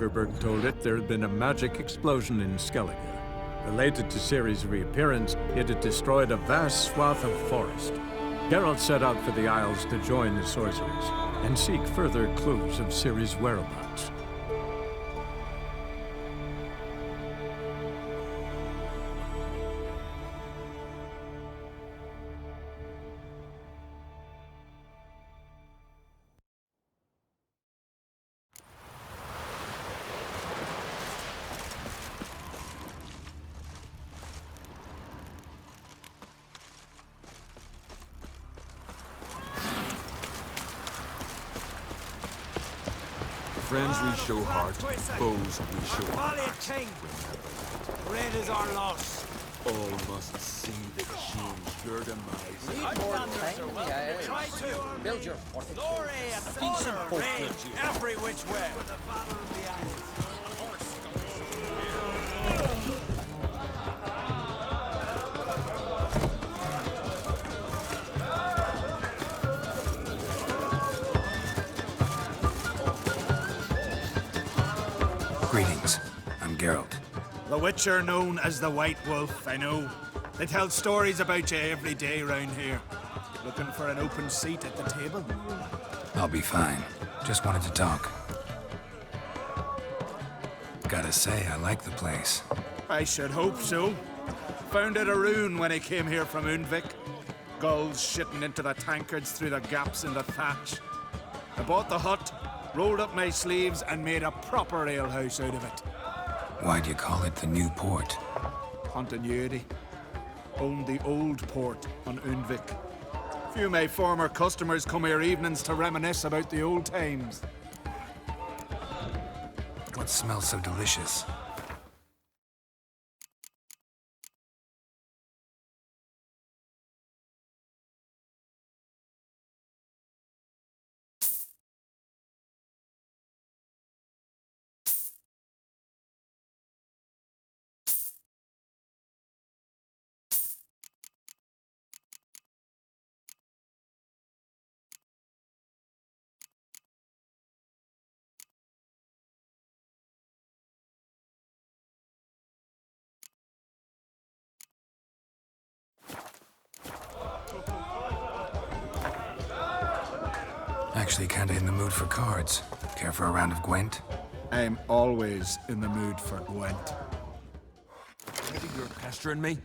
Zuckerberg told it there had been a magic explosion in Skellige. Related to Ciri's reappearance, it had destroyed a vast swath of forest. Geralt set out for the Isles to join the sorcerers and seek further clues of Ciri's whereabouts. Friends we show heart, foes we show axe. Red is our loss. All must see the change your demise. Need more time, yeah. Try to Build your fortitude. glory and honor reign every which way. Greetings. I'm Geralt. The Witcher known as the White Wolf, I know. They tell stories about you every day round here. Looking for an open seat at the table? I'll be fine. Just wanted to talk. Gotta say, I like the place. I should hope so. Found it a rune when I came here from Undvik. Gulls shitting into the tankards through the gaps in the thatch. I bought the hut, rolled up my sleeves, and made a proper alehouse out of it. Why'd you call it the New Port? Continuity. Owned the old port on Undvik. Few of my former customers come here evenings to reminisce about the old times. What smells so delicious? Actually kinda in the mood for cards. Care for a round of Gwent? I'm always in the mood for Gwent. Maybe you're pestering me?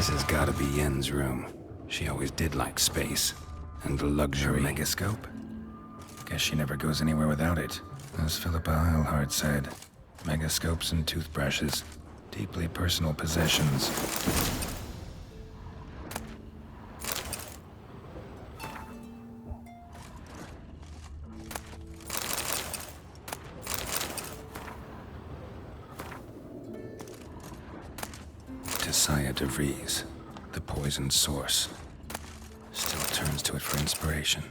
This has gotta be Yen's room. She always did like space. And the luxury. Megascope? Guess she never goes anywhere without it. As Philippa Eilhart said, megascopes and toothbrushes. Deeply personal possessions. Saya DeVries, the poisoned source. Still turns to it for inspiration.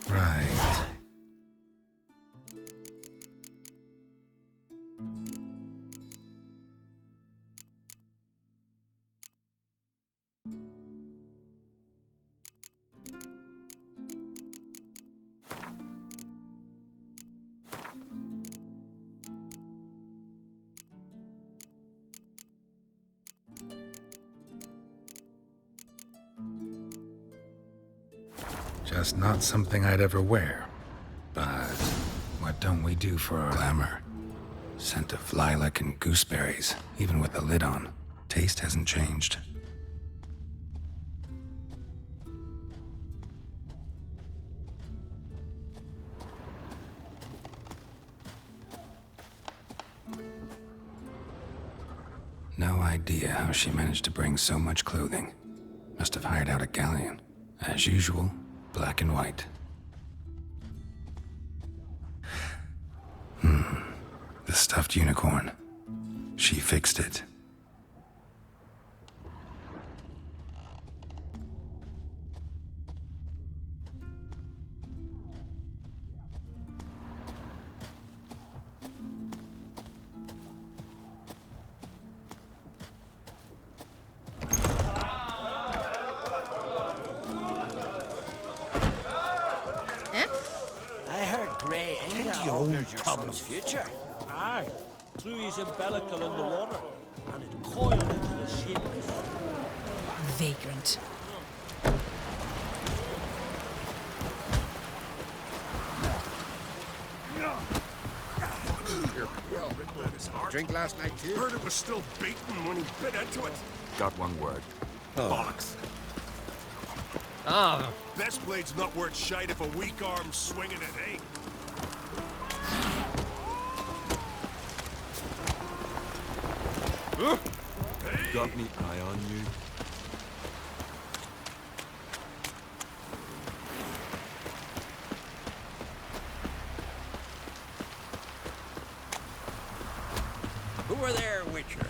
Right. Just not something I'd ever wear. But what don't we do for our glamour? Scent of lilac and gooseberries, even with the lid on. Taste hasn't changed. No idea how she managed to bring so much clothing. Must have hired out a galleon. As usual, black and white. The stuffed unicorn. She fixed it. problem. Future. Aye. Threw his umbilical in the water, and it coiled into the ship. Vagrant. Drink last night too? Heard it was still beating when he bit into it. Got one word. Bollocks. Ah, Best blade's not worth shite if a weak arm's swinging it, eh? Got me eye on you. Who are there, Witcher?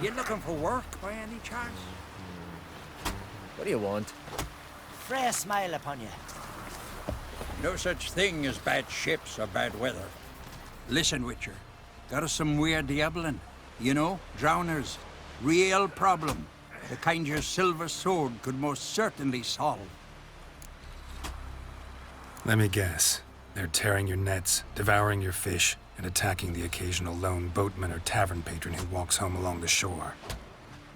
You looking for work by any chance? what do you want? Freya smile upon you. No such thing as bad ships or bad weather. Listen, Witcher. Got us some weird diabling. You know, drowners. Real problem. The kind your silver sword could most certainly solve. Let me guess. They're tearing your nets, devouring your fish, and attacking the occasional lone boatman or tavern patron who walks home along the shore.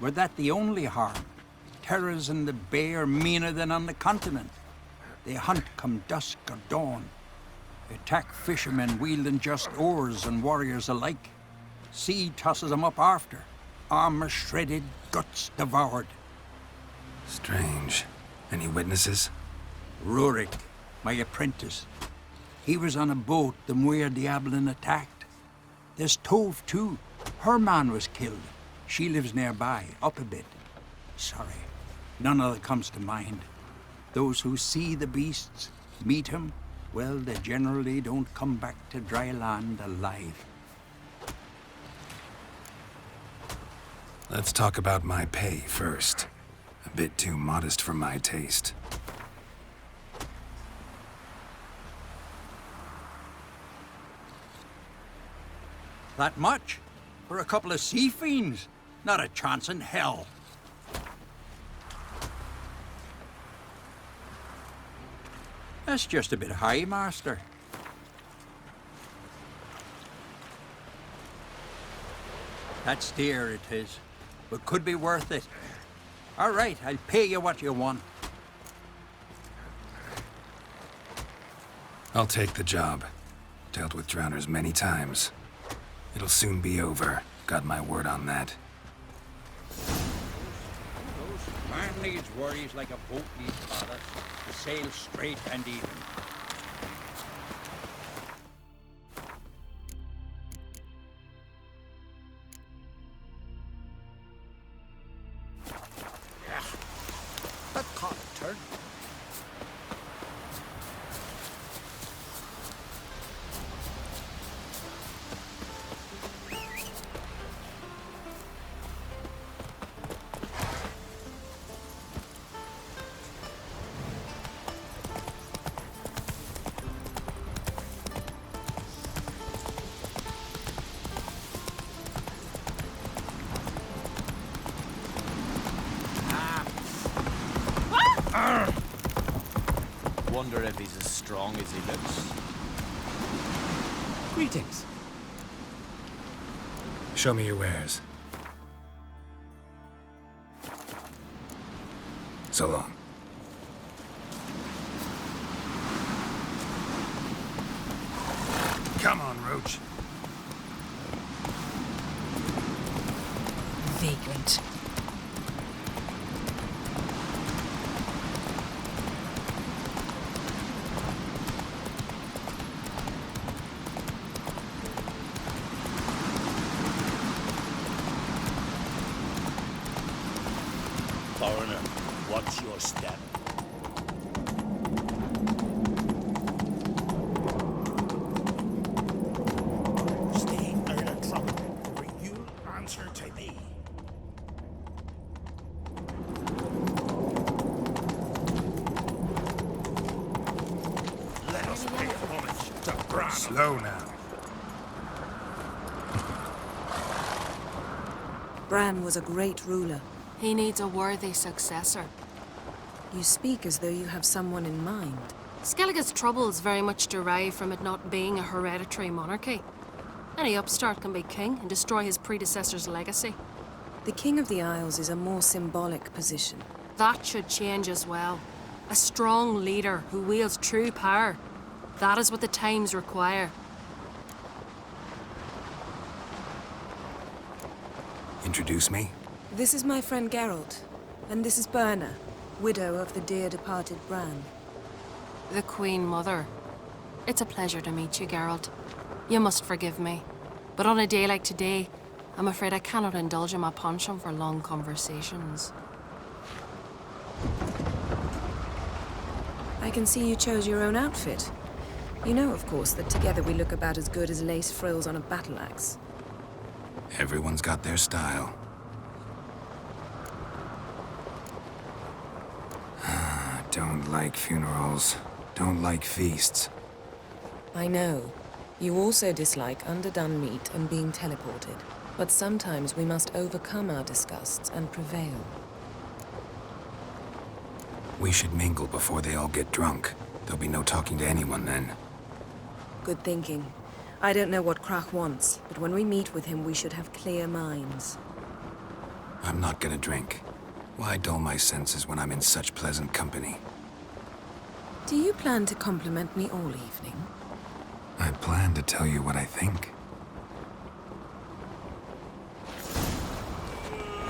Were that the only harm? Terrors in the bay are meaner than on the continent. They hunt come dusk or dawn. Attack fishermen wielding just oars and warriors alike. Sea tosses them up after. Armor shredded, guts devoured. Strange. Any witnesses? Rurik, my apprentice. He was on a boat the Muir Diablin attacked. There's Tove, too. Her man was killed. She lives nearby, up a bit. Sorry, none of it comes to mind. Those who see the beasts, meet him, well, they generally don't come back to dry land alive. Let's talk about my pay first. A bit too modest for my taste. That much? For a couple of sea fiends? Not a chance in hell. That's just a bit high, Master. That's dear, it is, but could be worth it. All right, I'll pay you what you want. I'll take the job. Dealt with drowners many times. It'll soon be over. Got my word on that. Man needs worries like a boat needs ballast to sail straight and even. That can't turn. Wonder if he's as strong as he looks. Greetings. Show me your wares. So long. Come on, Roach. Vagrant. Foreigner, what's your step? Stay out of trouble, or you'll answer to me. Let us pay homage to Bran. Slow now. Bran was a great ruler. He needs a worthy successor. You speak as though you have someone in mind. Skellige's troubles very much derive from it not being a hereditary monarchy. Any upstart can be king and destroy his predecessor's legacy. The King of the Isles is a more symbolic position. That should change as well. A strong leader who wields true power. That is what the times require. Introduce me? This is my friend Geralt, and this is Berna, widow of the dear departed Bran. The Queen Mother. It's a pleasure to meet you, Geralt. You must forgive me. But on a day like today, I'm afraid I cannot indulge in my penchant for long conversations. I can see you chose your own outfit. You know, of course, that together we look about as good as lace frills on a battle axe. Everyone's got their style. Don't like funerals. Don't like feasts. I know. You also dislike underdone meat and being teleported. But sometimes we must overcome our disgusts and prevail. We should mingle before they all get drunk. There'll be no talking to anyone then. Good thinking. I don't know what Krach wants, but when we meet with him, we should have clear minds. I'm not gonna drink. Why dull my senses when I'm in such pleasant company? Do you plan to compliment me all evening? I plan to tell you what I think.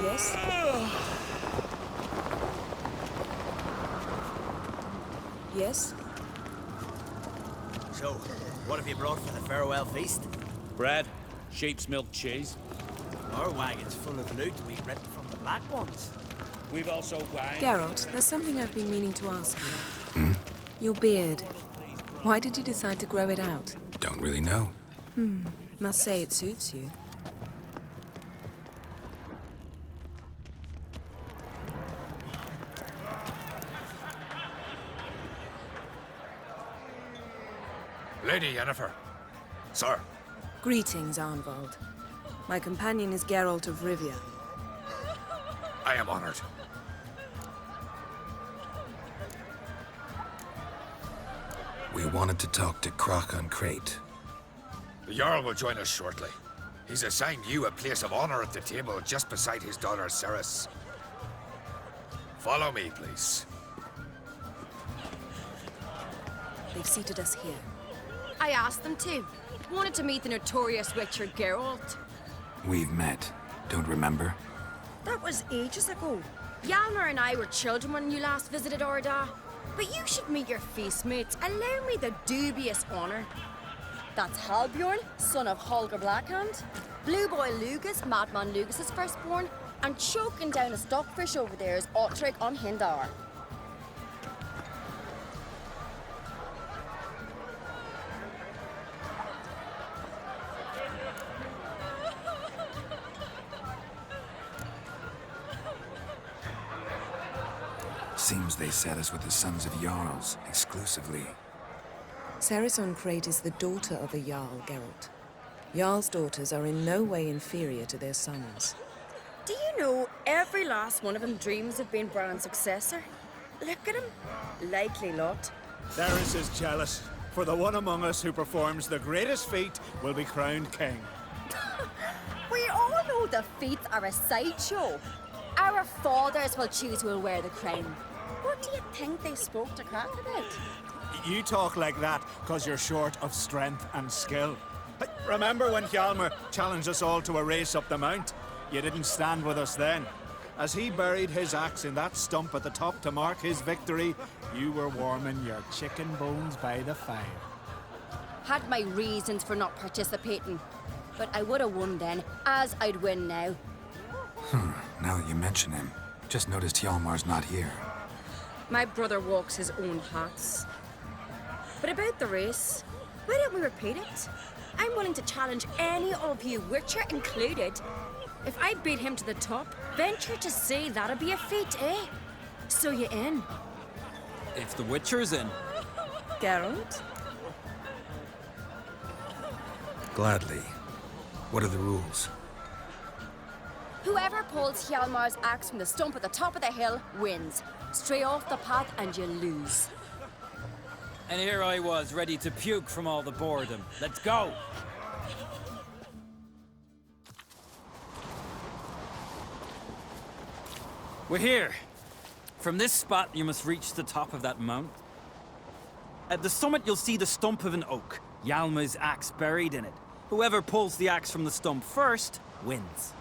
Yes? Yes? So, what have you brought for the farewell feast? Bread, sheep's milk cheese. Our wagon's full of loot we ripped from the black ones. We've also wine. Geralt, there's something I've been meaning to ask you. Your beard. Why did you decide to grow it out? Don't really know. Must say it suits you. Lady Yennefer. Sir. Greetings, Arnvald. My companion is Geralt of Rivia. I am honored. We wanted to talk to Krach on Crate. The Jarl will join us shortly. He's assigned you a place of honor at the table just beside his daughter Serisi. Follow me, please. They've seated us here. I asked them to. Wanted to meet the notorious witcher Geralt. We've met. Don't remember? That was ages ago. Hjalmar and I were children when you last visited Orda. But you should meet your feast mates. Allow me the dubious honor. That's Halbjorn, son of Holger Blackhand. Blue Boy Lugas, Madman Lugas's firstborn. And choking down a stockfish over there is Ottrig on Hindar. Seems they set us with the sons of Jarls, exclusively. Serisi on Crate is the daughter of a Jarl, Geralt. Jarl's daughters are in no way inferior to their sons. Do you know every last one of them dreams of being Bran's successor? Look at him. Likely lot. Serisi is jealous, for the one among us who performs the greatest feat will be crowned king. We all know the feats are a sideshow. Our fathers will choose who will wear the crown. What do you think they spoke to Krach about? You talk like that because you're short of strength and skill. Remember when Hjalmar challenged us all to a race up the mount? You didn't stand with us then. As he buried his axe in that stump at the top to mark his victory, you were warming your chicken bones by the fire. Had my reasons for not participating. But I would have won then, as I'd win now. Now that you mention him, just noticed Hjalmar's not here. My brother walks his own paths. But about the race, why don't we repeat it? I'm willing to challenge any of you, Witcher included. If I beat him to the top, venture to say that'd be a feat, eh? So you in? If the Witcher's in. Geralt? Gladly. What are the rules? Whoever pulls Hjalmar's axe from the stump at the top of the hill wins. Stray off the path and you lose. And here I was, ready to puke from all the boredom. Let's go! We're here. From this spot, you must reach the top of that mount. At the summit, you'll see the stump of an oak. Yalma's axe buried in it. Whoever pulls the axe from the stump first, wins.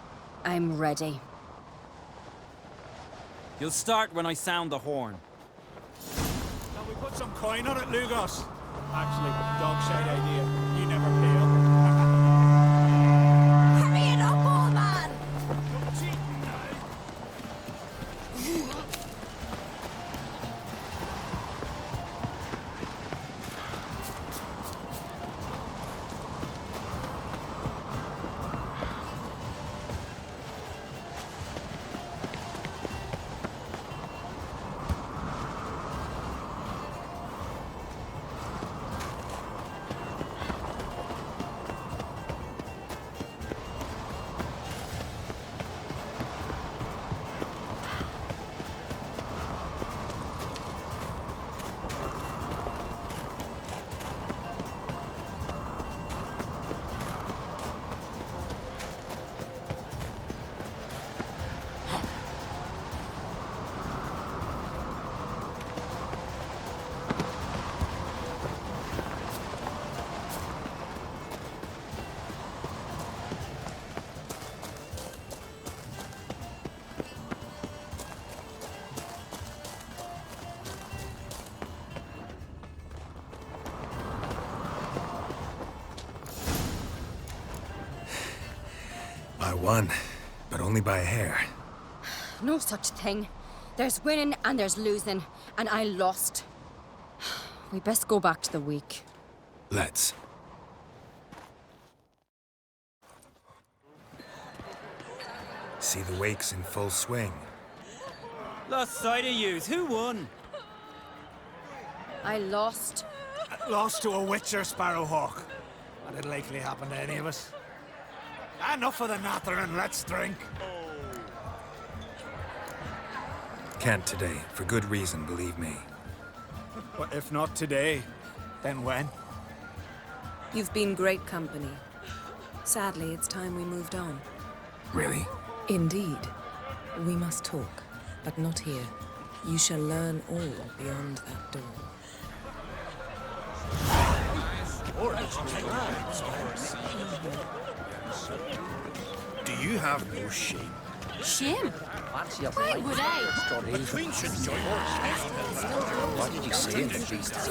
I'm ready. You'll start when I sound the horn. Can we put some coin on it, Lugos? Actually, dog shite idea. You never pay up. Hurry it up, old man! Don't cheat now. I won, but only by a hair. No such thing. There's winning and there's losing, and I lost. We best go back to the week. Let's. See the wakes in full swing. Lost sight of yous. Who won? I lost. Lost to a witcher, Sparrowhawk. That'd likely happen to any of us. Enough of the nattering, let's drink. Can't today, for good reason, believe me. But if not today, then when? You've been great company. Sadly, it's time we moved on. Really? Indeed. We must talk, but not here. You shall learn all beyond that door. Do you have no shame? Shame? Why would I? The Queen should join us. What did you say in the feast? Our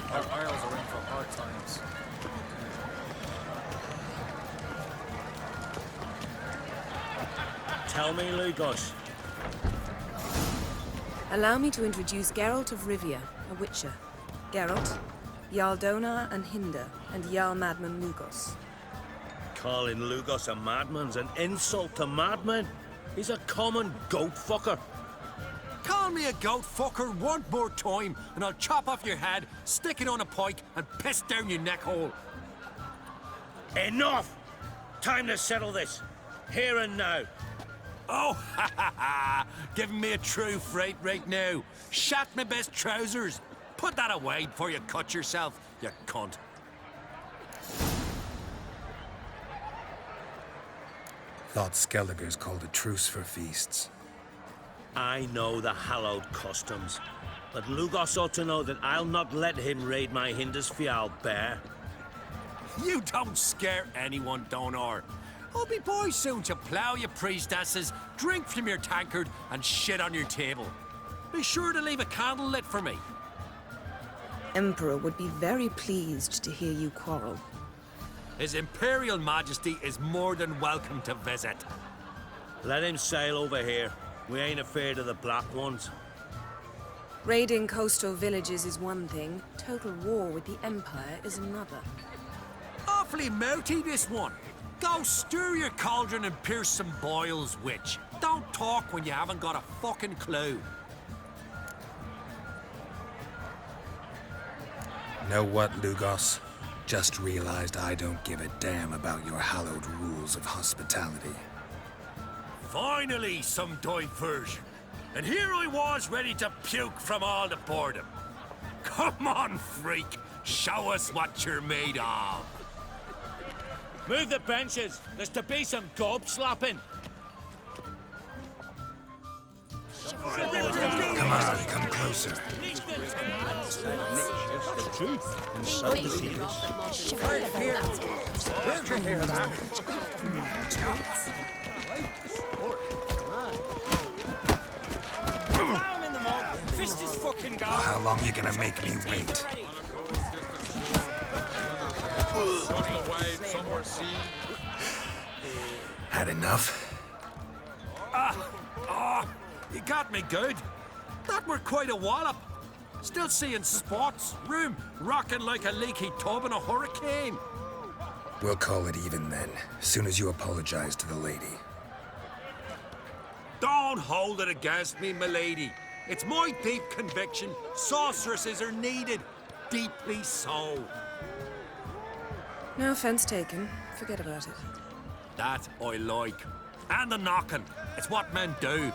isles are in for hard times. Tell me, Lugos. Allow me to introduce Geralt of Rivia, a witcher. Geralt, Jarl Donar and Hinder, and Jarl Madman Lugos. Calling Lugos a madman's an insult to madmen. He's a common goat fucker. Call me a goat fucker one more time, and I'll chop off your head, stick it on a pike, and piss down your neck hole. Enough! Time to settle this. Here and now. Oh, ha ha ha! Giving me a true fright right now. Shat my best trousers. Put that away before you cut yourself, you cunt. Thought Skelliger's called a truce for feasts. I know the hallowed customs, but Lugos ought to know that I'll not let him raid my Hindisfial bear. You don't scare anyone, Donar. I'll be boys soon to plough your priestesses, drink from your tankard, and shit on your table. Be sure to leave a candle lit for me. Emperor would be very pleased to hear you quarrel. His Imperial Majesty is more than welcome to visit. Let him sail over here. We ain't afraid of the Black Ones. Raiding coastal villages is one thing, total war with the Empire is another. Awfully mouty, this one. Go stir your cauldron and pierce some boils, witch. Don't talk when you haven't got a fucking clue. Know what, Lugos? Just realized I don't give a damn about your hallowed rules of hospitality. Finally, some diversion. And here I was ready to puke from all the boredom. Come on, freak. Show us what you're made of. Move the benches. There's to be some gob slapping. Come on, come closer. How long you gonna make me wait? Had enough? You got me good. That were quite a wallop. Still seeing spots, room rocking like a leaky tub in a hurricane. We'll call it even then, soon as you apologize to the lady. Don't hold it against me, milady. It's my deep conviction sorceresses are needed. Deeply so. No offense taken. Forget about it. That I like. And the knocking. It's what men do.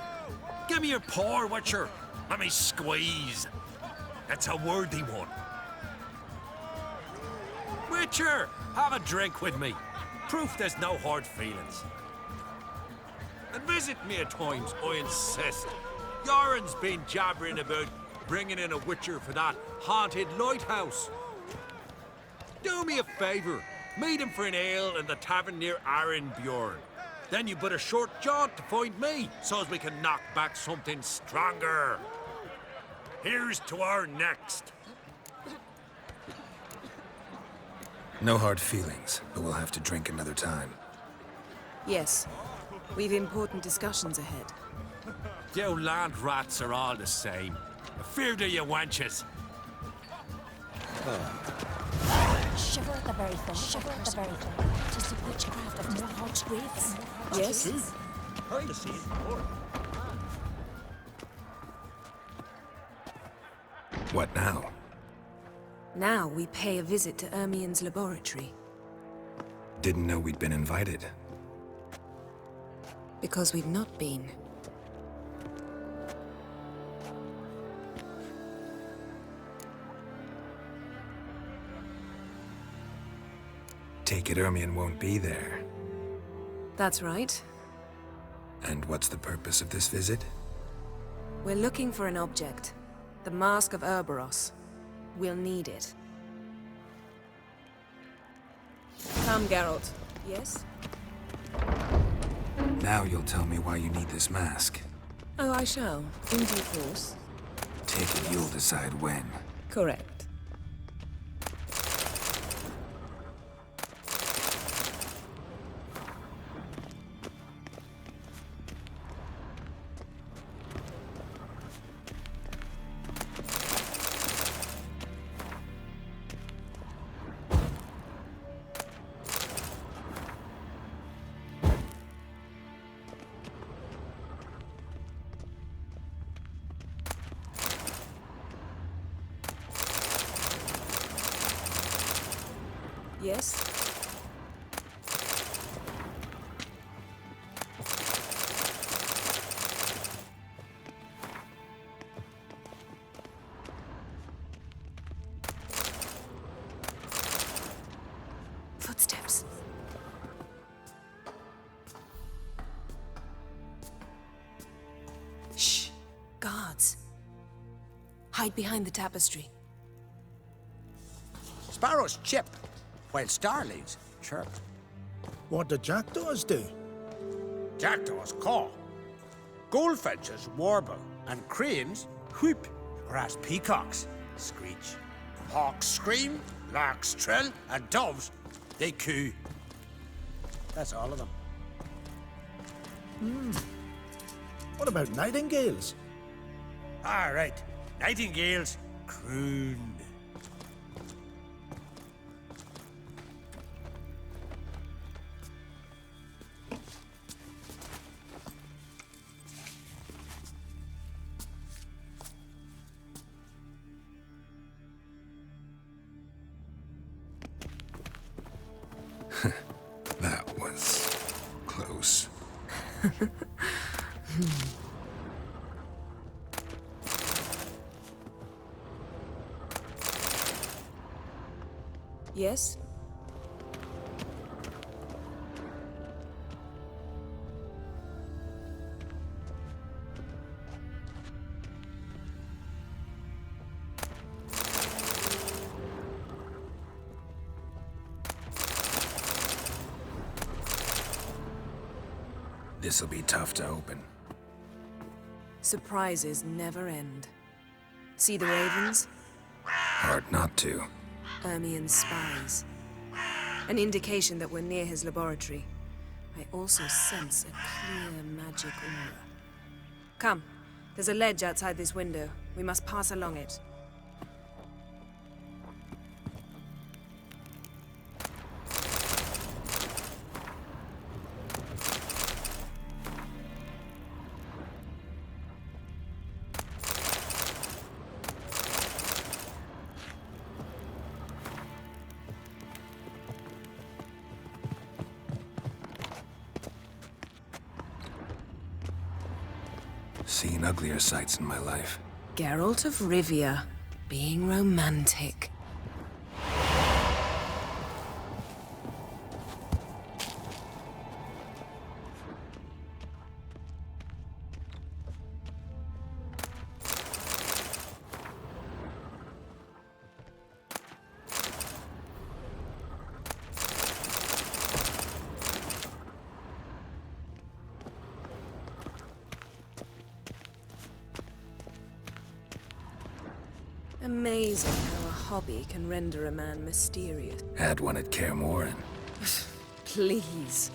Give me your paw, Witcher. Let me squeeze. It's a worthy one. Witcher, have a drink with me. Proof there's no hard feelings. And visit me at times, I insist. Yoren's been jabbering about bringing in a Witcher for that haunted lighthouse. Do me a favour. Meet him for an ale in the tavern near Arenbjorn. Then you but a short jaunt to find me, so as we can knock back something stronger. Here's to our next. No hard feelings, but we'll have to drink another time. Yes. We've important discussions ahead. You land rats are all the same. Fear to you wenches. Shiver at the very thought. Shiver at the very thought. Just the witchcraft of Morhogg's graves. Yes? Heard to see it before. What now? Now we pay a visit to Ermien's laboratory. Didn't know we'd been invited. Because we've not been. Take it Ermien won't be there. That's right. And what's the purpose of this visit? We're looking for an object. The Mask of Ouroboros. We'll need it. Come, Geralt. Yes? Now you'll tell me why you need this mask. Oh, I shall. In due course. Take it you'll decide when. Correct. Yes? Footsteps. Shh. Guards. Hide behind the tapestry. Sparrows chip, while starlings chirp. What do jackdaws do? Jackdaws caw. Goldfinches warble, and cranes whoop, whereas peacocks screech. Hawks scream, larks trill, and doves, they coo. That's all of them. What about nightingales? All right, nightingales croon. That was close. Yes? This'll be tough to open. Surprises never end. See the ravens? Hard not to. Ermien's spies. An indication that we're near his laboratory. I also sense a clear magic aura. Come, there's a ledge outside this window. We must pass along it. Seen uglier sights in my life. Geralt of Rivia, being romantic. Amazing how a hobby can render a man mysterious. Had one at Kaer. Please.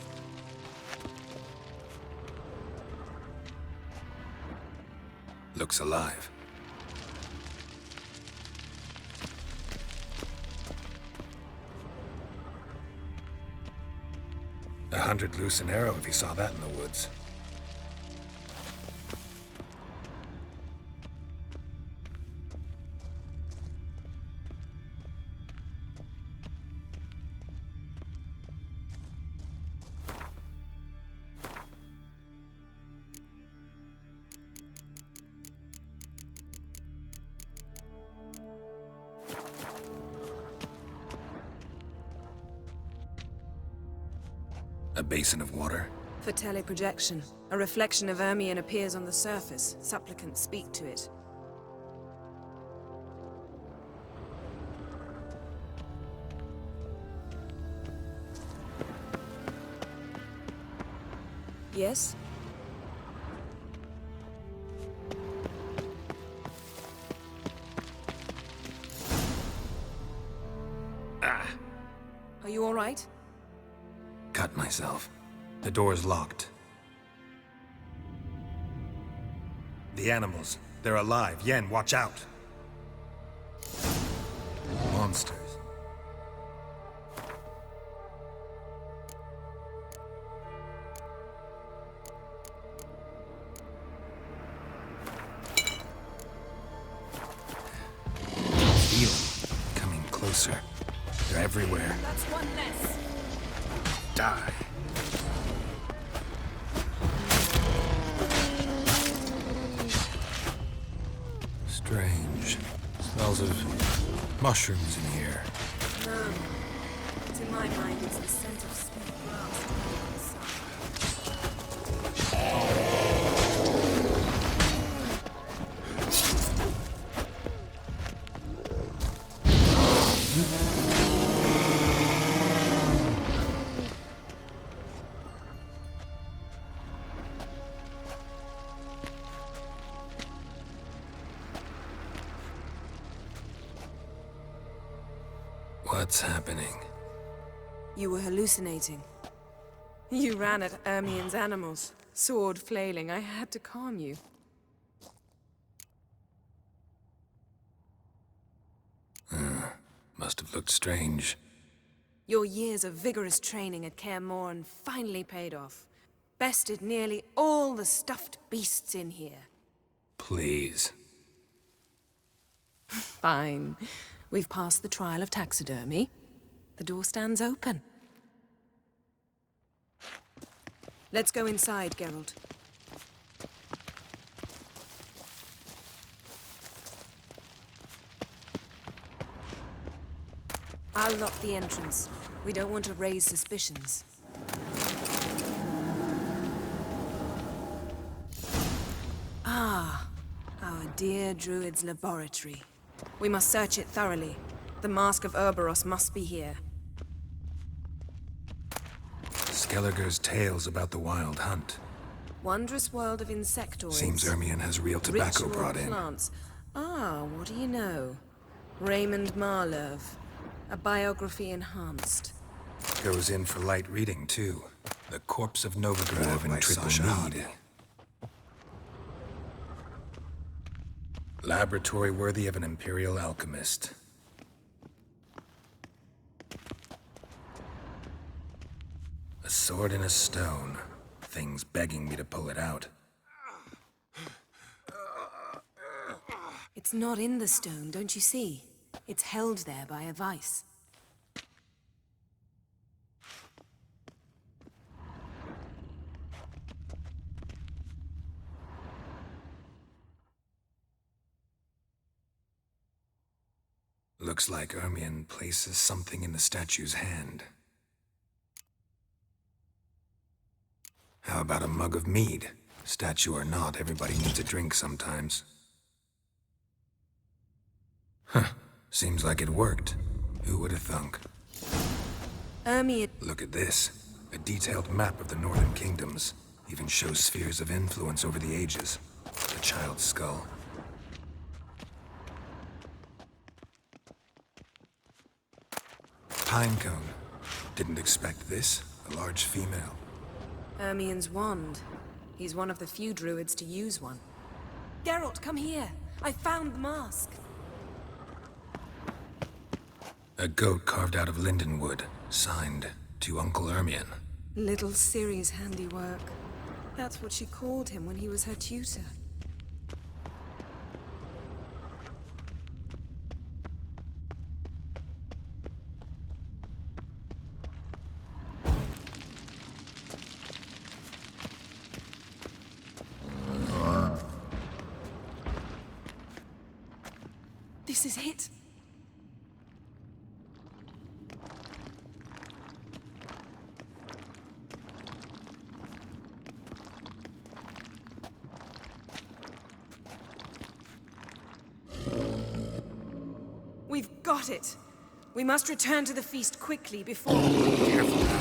Looks alive. $100 loose an arrow if you saw that in the woods. A basin of water. For teleprojection, a reflection of Ermien appears on the surface. Supplicants speak to it. Yes? Ah! Are you all right? Cut myself. The door's locked. The animals. They're alive. Yen, watch out! Monsters. Feel them. Coming closer. They're everywhere. That's one less. Die. Strange. Smells of mushrooms in here. No. To my mind, it's the scent of sweet grass. What's happening? You were hallucinating. You ran at Ermien's animals, sword flailing. I had to calm you. Must have looked strange. Your years of vigorous training at Kaer finally paid off. Bested nearly all the stuffed beasts in here. Please. Fine. We've passed the trial of taxidermy. The door stands open. Let's go inside, Geralt. I'll lock the entrance. We don't want to raise suspicions. Ah, our dear druid's laboratory. We must search it thoroughly. The Mask of Ouroboros must be here. Skelliger's tales about the wild hunt. Wondrous world of insectoids. Seems Ermion has real tobacco Ritual brought in. plants. Ah, what do you know? Raymond Marlove. A biography enhanced. Goes in for light reading, too. The Corpse of Novigrad by Sasha Hadi. Laboratory worthy of an imperial alchemist. A sword in a stone. Things begging me to pull it out. It's not in the stone, don't you see? It's held there by a vice. Looks like Ermion places something in the statue's hand. How about a mug of mead? Statue or not, everybody needs a drink sometimes. Huh. Seems like it worked. Who would have thunk? Ermion... Look at this. A detailed map of the Northern Kingdoms. Even shows spheres of influence over the ages. A child's skull. Pinecone. Didn't expect this. A large female. Ermion's wand. He's one of the few druids to use one. Geralt, come here. I found the mask. A goat carved out of lindenwood. Signed, to Uncle Ermion. Little Ciri's handiwork. That's what she called him when he was her tutor. This is it. We've got it. We must return to the feast quickly before... Careful now.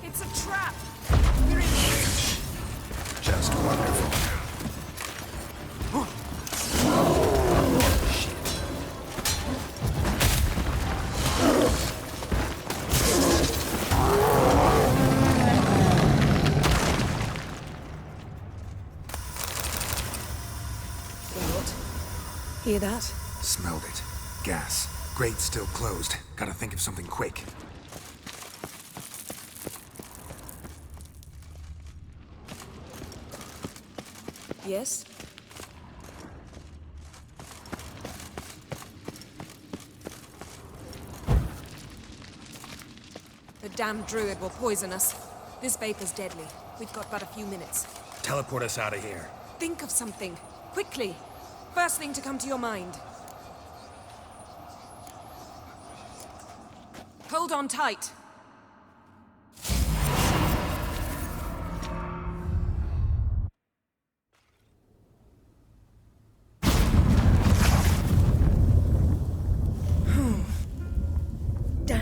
It's a trap! Just wonderful. Hear that? Smelled it. Gas. Grate still closed. Gotta think of something quick. Yes? The damned druid will poison us. This vapor's deadly. We've got but a few minutes. Teleport us out of here. Think of something. Quickly. First thing to come to your mind. Hold on tight. Damn.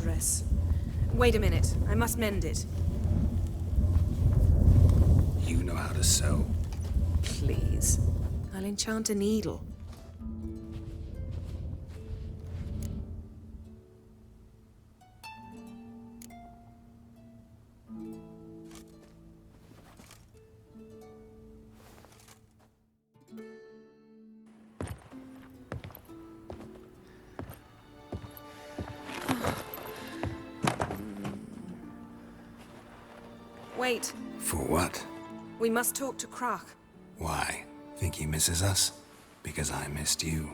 dress. Wait a minute. I must mend it. You know how to sew. Please. I'll enchant a needle. Wait. For what? We must talk to KRAL. Why? Think he misses us? Because I missed you.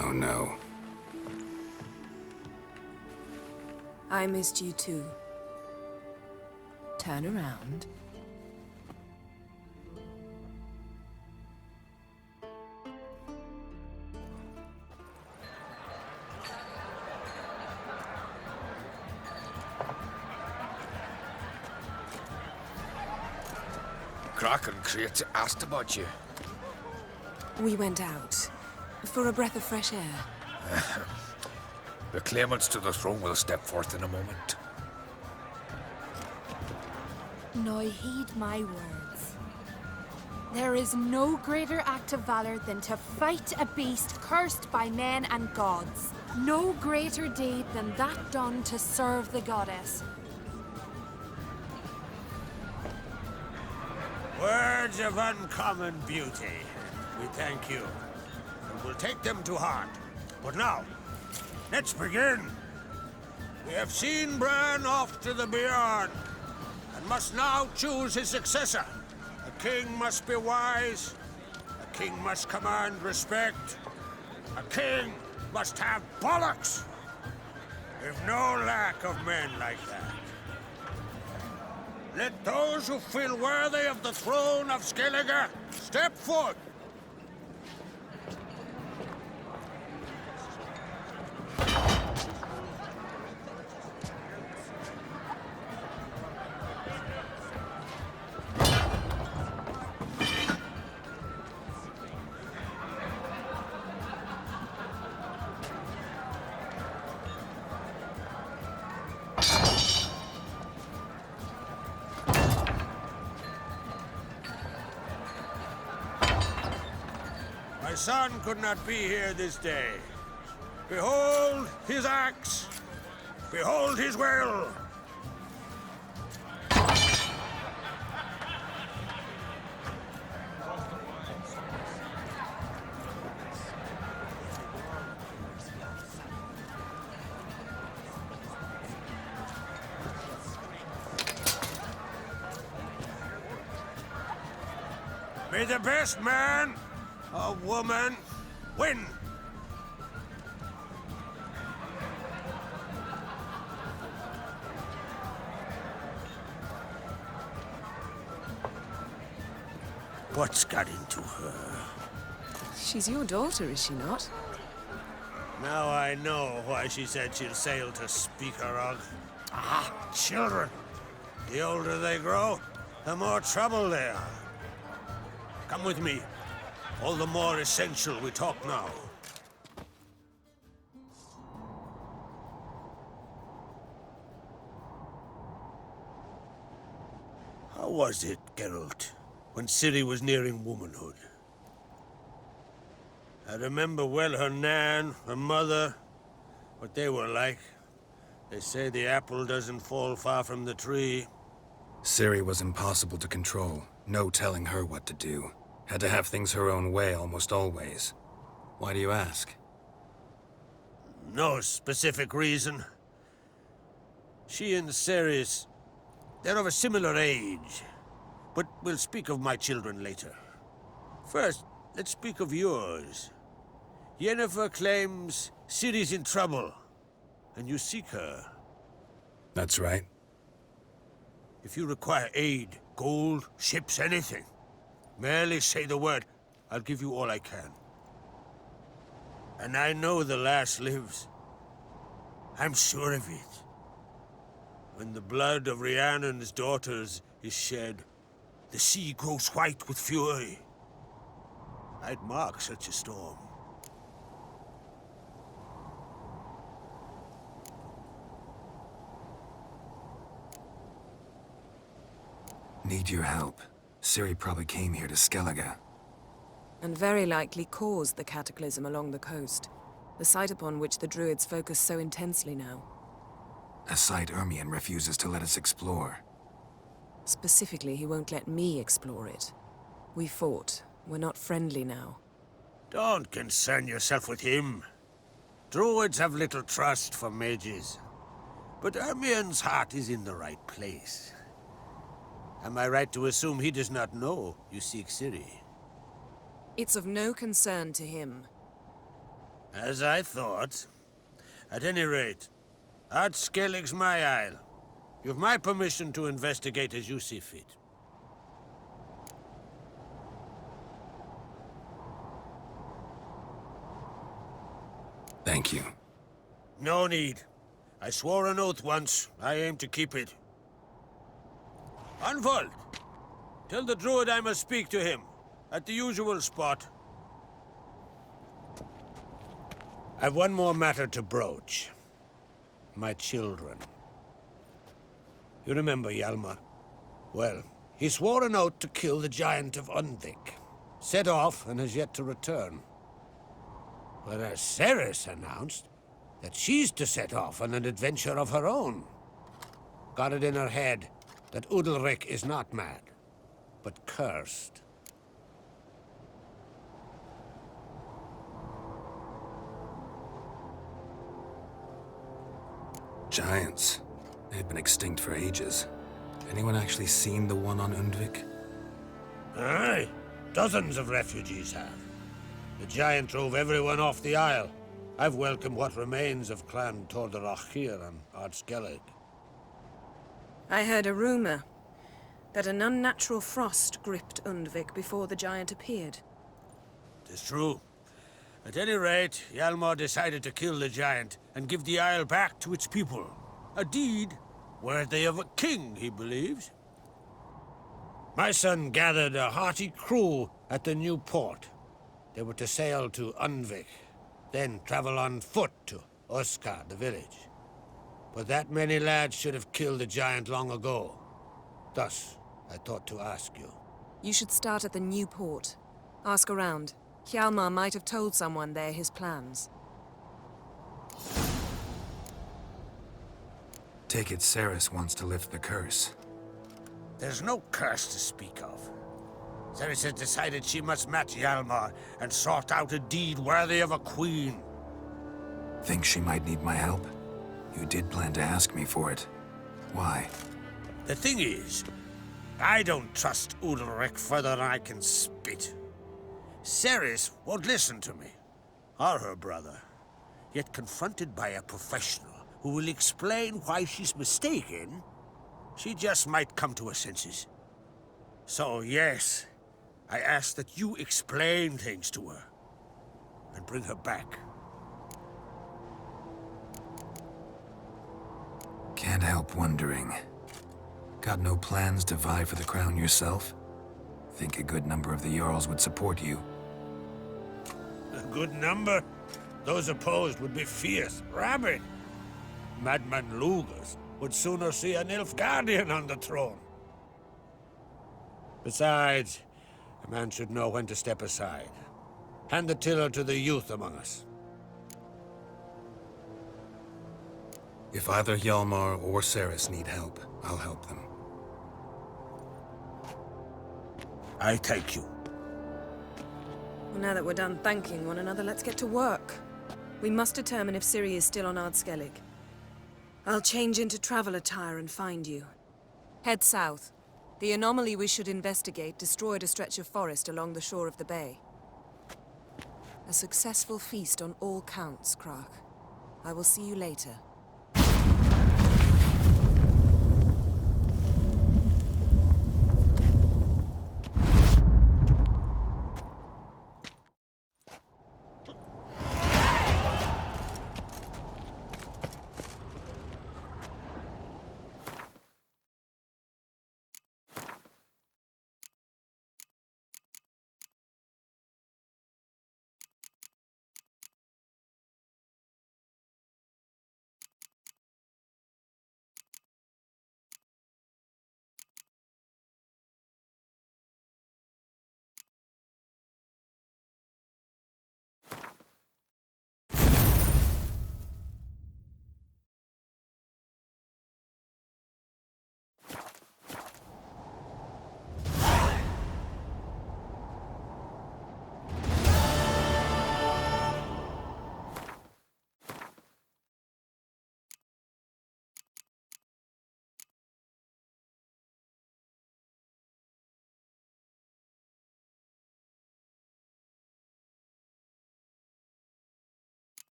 Oh no. I missed you too. Turn around. Kraken Crate asked about you. We went out for a breath of fresh air. The claimants to the throne will step forth in a moment. Now heed my words. There is no greater act of valor than to fight a beast cursed by men and gods. No greater deed than that done to serve the goddess. Words of uncommon beauty. We thank you, and we'll take them to heart. But now, let's begin. We have seen Bran off to the beyond, and must now choose his successor. A king must be wise. A king must command respect. A king must have bollocks. We've no lack of men like that. Let those who feel worthy of the throne of Skellige step forth. My son could not be here this day. Behold his axe. Behold his will. May the best man or woman win. What's got into her? She's your daughter, is she not? Now I know why she said she'll sail to Speakerog. Ah, children. The older they grow, the more trouble they are. Come with me. All the more essential we talk now. How was it, Geralt, when Ciri was nearing womanhood? I remember well her nan, her mother, what they were like. They say the apple doesn't fall far from the tree. Ciri was impossible to control. No telling her what to do. Had to have things her own way almost always. Why do you ask? No specific reason. She and Serisi, they're of a similar age. But we'll speak of my children later. First, let's speak of yours. Yennefer claims Ciri's in trouble, and you seek her. That's right. If you require aid, gold, ships, anything, Merely say the word. I'll give you all I can. And I know the lass lives. I'm sure of it. When the blood of Rhiannon's daughters is shed, the sea grows white with fury. I'd mark such a storm. Need your help. Ciri probably came here to Skellige. And very likely caused the cataclysm along the coast, the site upon which the Druids focus so intensely now. A site Ermion refuses to let us explore. Specifically, he won't let me explore it. We fought. We're not friendly now. Don't concern yourself with him. Druids have little trust for mages. But Ermion's heart is in the right place. Am I right to assume he does not know you seek Ciri? It's of no concern to him. As I thought. At any rate, Ard Skellig's my isle. You've my permission to investigate as you see fit. Thank you. No need. I swore an oath once. I aim to keep it. Unfold! Tell the druid I must speak to him. At the usual spot. I've one more matter to broach. My children. You remember Hjalmar? Well, he swore an oath to kill the giant of Unvik. Set off and has yet to return. Whereas Serisi announced that she's to set off on an adventure of her own. Got it in her head that Udalric is not mad, but cursed. Giants. They've been extinct for ages. Anyone actually seen the one on Undvik? Aye. Dozens of refugees have. The giant drove everyone off the isle. I've welcomed what remains of Clan Tordarach here on Ard Skellig. I heard a rumor that an unnatural frost gripped Undvik before the giant appeared. Tis true. At any rate, Hjalmar decided to kill the giant and give the isle back to its people. A deed worthy of a king, he believes. My son gathered a hearty crew at the new port. They were to sail to Unvik, then travel on foot to Oskar, the village. But that many lads should have killed the giant long ago. Thus, I thought to ask you. You should start at the new port. Ask around. Hjalmar might have told someone there his plans. Take it Serisi wants to lift the curse. There's no curse to speak of. Serisi has decided she must match Hjalmar and sort out a deed worthy of a queen. Think she might need my help? You did plan to ask me for it. Why? The thing is, I don't trust Udalric further than I can spit. Serisi won't listen to me, or her brother. Yet confronted by a professional who will explain why she's mistaken, she just might come to her senses. So yes, I ask that you explain things to her and bring her back. Can't help wondering. Got no plans to vie for the crown yourself? Think a good number of the Jarls would support you. A good number? Those opposed would be fierce, rabid. Madman Lugas would sooner see an Nilfgaardian on the throne. Besides, a man should know when to step aside. Hand the tiller to the youth among us. If either Hjalmar or Serisi need help, I'll help them. I thank you. Well, now that we're done thanking one another, let's get to work. We must determine if Ciri is still on Ard Skellig. I'll change into travel attire and find you. Head south. The anomaly we should investigate destroyed a stretch of forest along the shore of the bay. A successful feast on all counts, Krak. I will see you later.